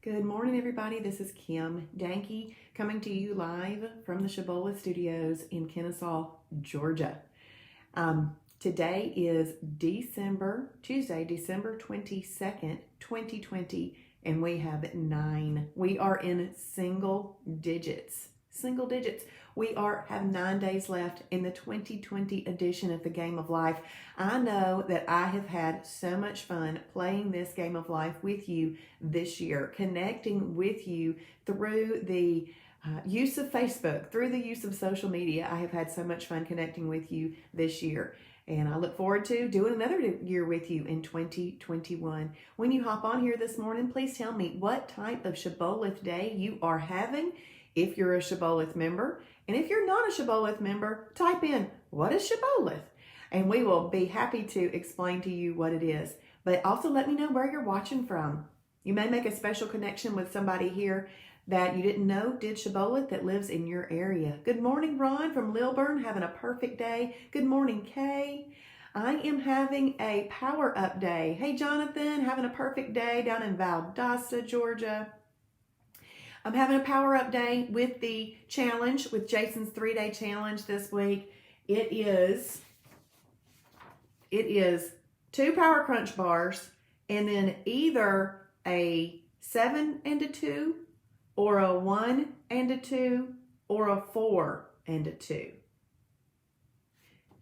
Good morning, everybody. This is Kim Danke coming to you live from the Shibboleth studios in Kennesaw, Georgia. Today is Tuesday, December 22nd, 2020, and we have 9. We are in single digits. We have 9 days left in the 2020 edition of the Game of Life. I know that I have had so much fun playing this Game of Life with you this year, connecting with you through the use of Facebook, through the use of social media. I have had so much fun connecting with you this year. And I look forward to doing another year with you in 2021. When you hop on here this morning, please tell me what type of Shibboleth day you are having if you're a Shibboleth member. And if you're not a Shibboleth member, type in, what is Shibboleth? And we will be happy to explain to you what it is. But also let me know where you're watching from. You may make a special connection with somebody here that you didn't know did Shibboleth that lives in your area. Good morning, Ron from Lilburn, having a perfect day. Good morning, Kay. I am having a power up day. Hey, Jonathan, having a perfect day down in Valdosta, Georgia. I'm having a power up day with the challenge, with Jason's 3-day challenge this week. It is 2 Power Crunch bars and then either a 7 and a 2 or a 1 and a 2 or a 4 and a 2.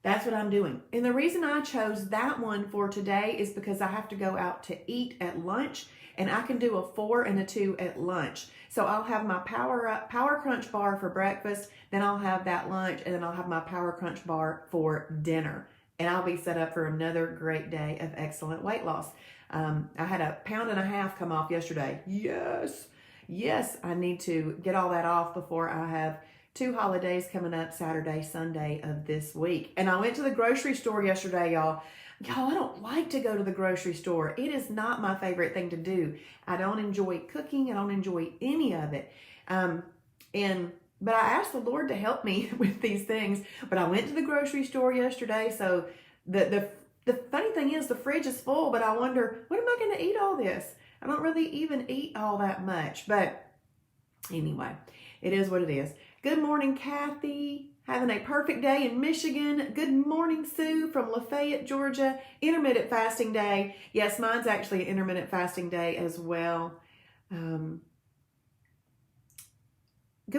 That's what I'm doing. And the reason I chose that one for today is because I have to go out to eat at lunch, and I can do a 4 and a 2 at lunch. So I'll have my Power Crunch bar for breakfast, then I'll have that lunch, and then I'll have my Power Crunch bar for dinner. And I'll be set up for another great day of excellent weight loss. I had a 1.5 pounds come off yesterday. Yes, I need to get all that off before I have 2 holidays coming up, Saturday, Sunday of this week. And I went to the grocery store yesterday, y'all. I don't like to go to the grocery store. It is not my favorite thing to do. I don't enjoy cooking. I don't enjoy any of it. But I asked the Lord to help me with these things. But I went to the grocery store yesterday. So the funny thing is the fridge is full, but I wonder, when am I going to eat all this? I don't really even eat all that much. But anyway, it is what it is. Good morning, Kathy. Having a perfect day in Michigan. Good morning, Sue from Lafayette, Georgia. Intermittent fasting day. Yes, mine's actually an intermittent fasting day as well. Good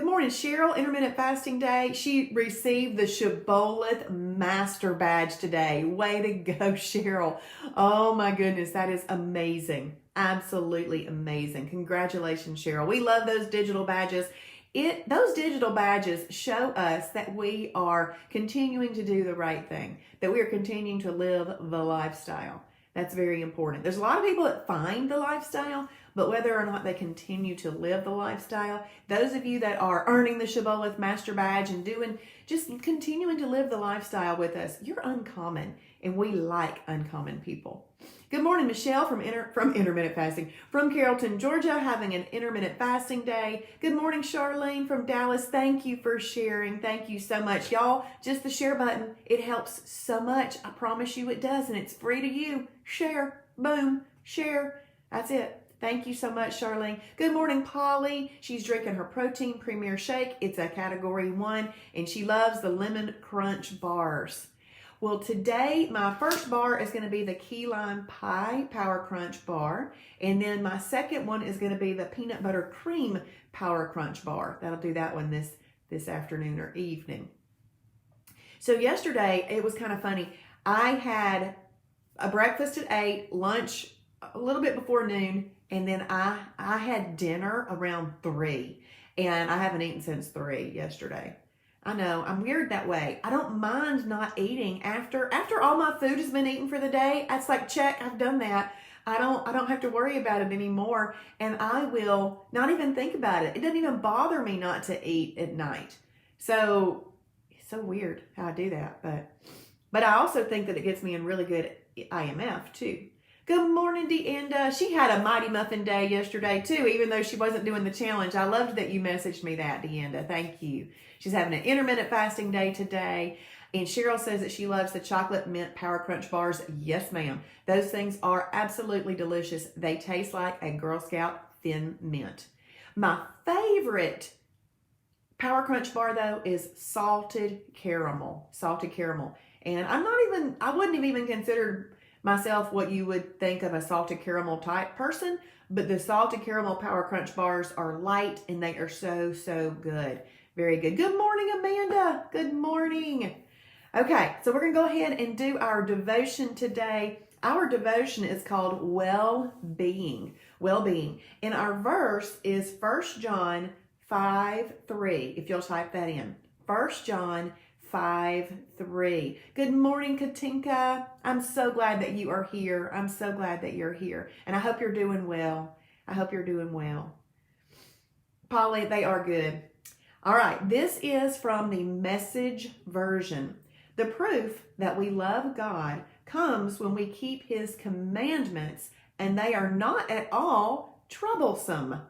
morning, Cheryl. Intermittent fasting day. She received the Shibboleth Master Badge today. Way to go, Cheryl. Oh my goodness, that is amazing. Absolutely amazing. Congratulations, Cheryl. We love those digital badges. Those digital badges show us that we are continuing to do the right thing, that we are continuing to live the lifestyle. That's very important. There's a lot of people that find the lifestyle, but whether or not they continue to live the lifestyle, those of you that are earning the Shibboleth Master Badge and just continuing to live the lifestyle with us, you're uncommon, and we like uncommon people. Good morning, Michelle from intermittent fasting, from Carrollton, Georgia, having an intermittent fasting day. Good morning, Charlene from Dallas. Thank you for sharing. Thank you so much. Y'all, just the share button, it helps so much. I promise you it does, and it's free to you. Share, boom, share. That's it. Thank you so much, Charlene. Good morning, Polly. She's drinking her Protein Premier Shake. It's a category 1, and she loves the Lemon Crunch bars. Well, today, my first bar is going to be the Key Lime Pie Power Crunch bar. And then my second one is going to be the Peanut Butter Cream Power Crunch bar. That'll do that one this afternoon or evening. So yesterday, it was kind of funny. I had a breakfast at 8, lunch a little bit before noon, and then I had dinner around 3. And I haven't eaten since 3 yesterday. I know, I'm weird that way. I don't mind not eating after all my food has been eaten for the day. It's like, check, I've done that. I don't have to worry about it anymore. And I will not even think about it. It doesn't even bother me not to eat at night. So it's so weird how I do that. But I also think that it gets me in really good IMF too. Good morning, Deanda. She had a Mighty Muffin day yesterday too, even though she wasn't doing the challenge. I loved that you messaged me that, Deanda. Thank you. She's having an intermittent fasting day today. And Cheryl says that she loves the chocolate mint Power Crunch bars. Yes, ma'am. Those things are absolutely delicious. They taste like a Girl Scout Thin Mint. My favorite Power Crunch bar, though, is salted caramel. Salted caramel. And I wouldn't have even considered myself what you would think of a salted caramel type person, but the salted caramel Power Crunch bars are light and they are so, so good. Very good. Good morning, Amanda. Good morning. Okay, so we're going to go ahead and do our devotion today. Our devotion is called Well-Being. Well-Being. And our verse is 1 John 5:3. If you'll type that in. 1 John 5:3. Good morning, Katinka. I'm so glad that you are here. I'm so glad that you're here. And I hope you're doing well. I hope you're doing well. Polly, they are good. All right, this is from the Message version. The proof that we love God comes when we keep His commandments, and they are not at all troublesome.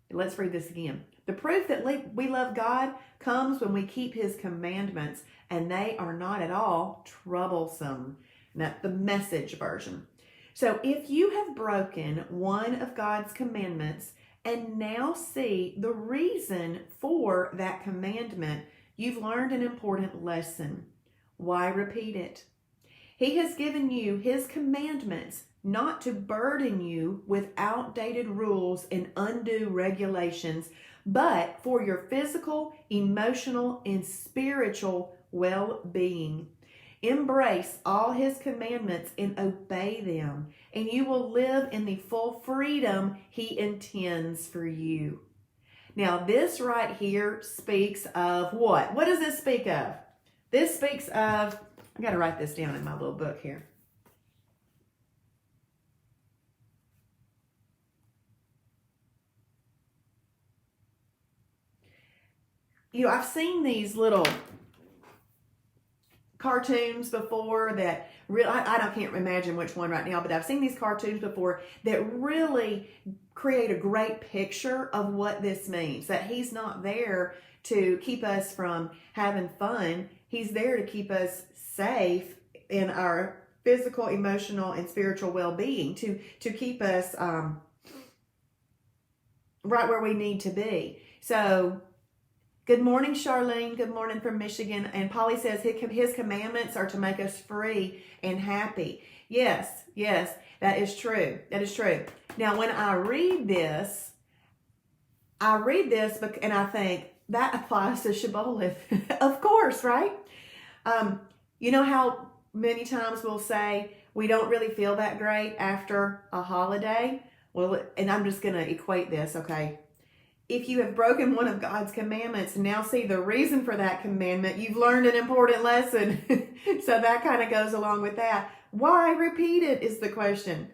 Let's read this again. The proof that we love God comes when we keep His commandments, and they are not at all troublesome. And that's the Message version. So if you have broken one of God's commandments and now see the reason for that commandment, you've learned an important lesson. Why repeat it? He has given you His commandments not to burden you with outdated rules and undue regulations, but for your physical, emotional, and spiritual well-being. Embrace all His commandments and obey them, and you will live in the full freedom He intends for you. Now, this right here speaks of what? What does this speak of? This speaks of, I got to write this down in my little book here. You know, I've seen these little cartoons before that really, I can't imagine which one right now, but I've seen these cartoons before that really create a great picture of what this means. That He's not there to keep us from having fun. He's there to keep us safe in our physical, emotional, and spiritual well-being, to keep us right where we need to be. So, good morning, Charlene. Good morning from Michigan. And Polly says His commandments are to make us free and happy. Yes, that is true. That is true. Now, when I read this and I think that applies to Shibboleth. Of course, right? You know how many times we'll say we don't really feel that great after a holiday? Well, and I'm just going to equate this, okay? If you have broken one of God's commandments and now see the reason for that commandment, you've learned an important lesson. So that kind of goes along with that. Why repeat it is the question.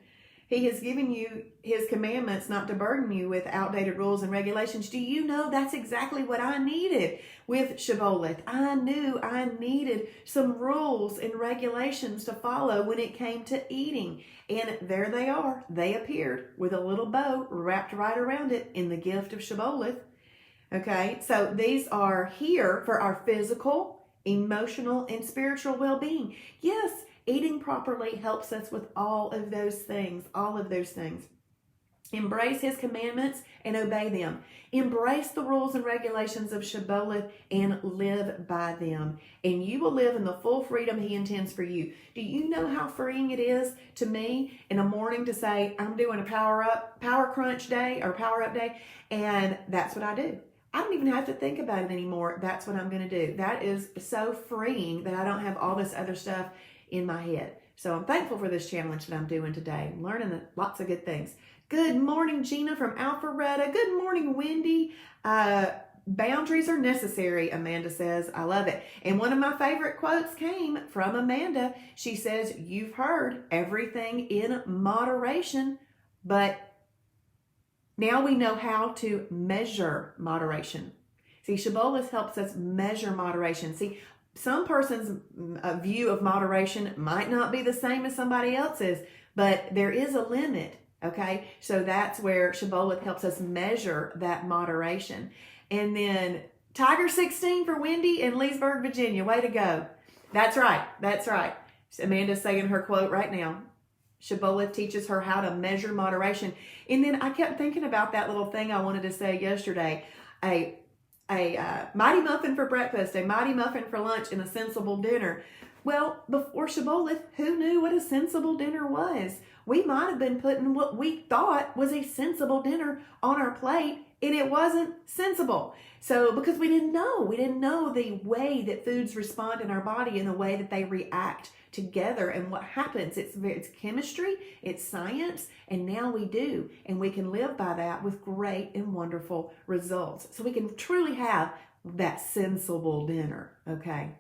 He has given you His commandments not to burden you with outdated rules and regulations. Do you know that's exactly what I needed with Shibboleth? I knew I needed some rules and regulations to follow when it came to eating. And there they are. They appeared with a little bow wrapped right around it in the gift of Shibboleth. Okay, so these are here for our physical, emotional, and spiritual well-being. Yes, eating properly helps us with all of those things, Embrace His commandments and obey them. Embrace the rules and regulations of Shibboleth and live by them. And you will live in the full freedom He intends for you. Do you know how freeing it is to me in the morning to say, I'm doing a power crunch day or power up day, and that's what I do. I don't even have to think about it anymore. That's what I'm going to do. That is so freeing that I don't have all this other stuff in my head. So I'm thankful for this challenge that I'm doing today. I'm learning lots of good things. Good morning, Gina from Alpharetta. Good morning, Wendy. Boundaries are necessary, Amanda says. I love it. And one of my favorite quotes came from Amanda. She says, you've heard everything in moderation, but now we know how to measure moderation. See, Shibboleth helps us measure moderation. See, some person's view of moderation might not be the same as somebody else's, but there is a limit, okay? So that's where Shibboleth helps us measure that moderation. And then Tiger 16 for Wendy in Leesburg, Virginia. Way to go. That's right. That's right. Amanda's saying her quote right now. Shibboleth teaches her how to measure moderation. And then I kept thinking about that little thing I wanted to say yesterday. A mighty muffin for breakfast, a mighty muffin for lunch, and a sensible dinner. Well, before Shibboleth, who knew what a sensible dinner was? We might have been putting what we thought was a sensible dinner on our plate, and it wasn't sensible. So, because we didn't know the way that foods respond in our body and the way that they react together and what happens. It's chemistry, it's science, and now we do. And we can live by that with great and wonderful results. So we can truly have that sensible dinner, okay?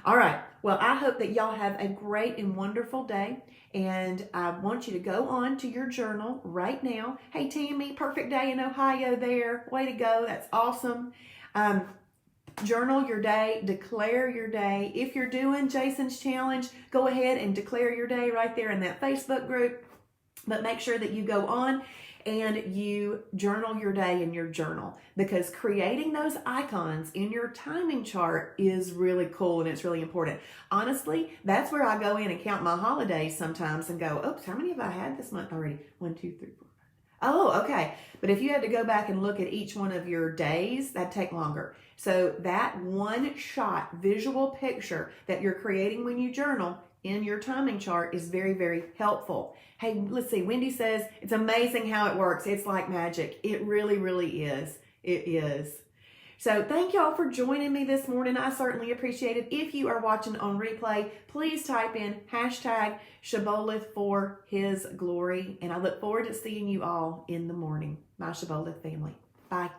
All right. Well, I hope that y'all have a great and wonderful day. And I want you to go on to your journal right now. Hey, Tammy, perfect day in Ohio there. Way to go. That's awesome. Journal your day, declare your day. If you're doing Jason's challenge, go ahead and declare your day right there in that Facebook group. But make sure that you go on and you journal your day in your journal, because creating those icons in your timing chart is really cool and it's really important. Honestly, that's where I go in and count my holidays sometimes and go, oops, how many have I had this month already? 1, 2, 3, 4. Oh, okay. But if you had to go back and look at each one of your days, that'd take longer. So that one shot visual picture that you're creating when you journal in your timing chart is very, very helpful. Hey, let's see. Wendy says, it's amazing how it works. It's like magic. It really, really is. It is. So thank y'all for joining me this morning. I certainly appreciate it. If you are watching on replay, please type in hashtag Shibboleth for His glory. And I look forward to seeing you all in the morning. My Shibboleth family. Bye.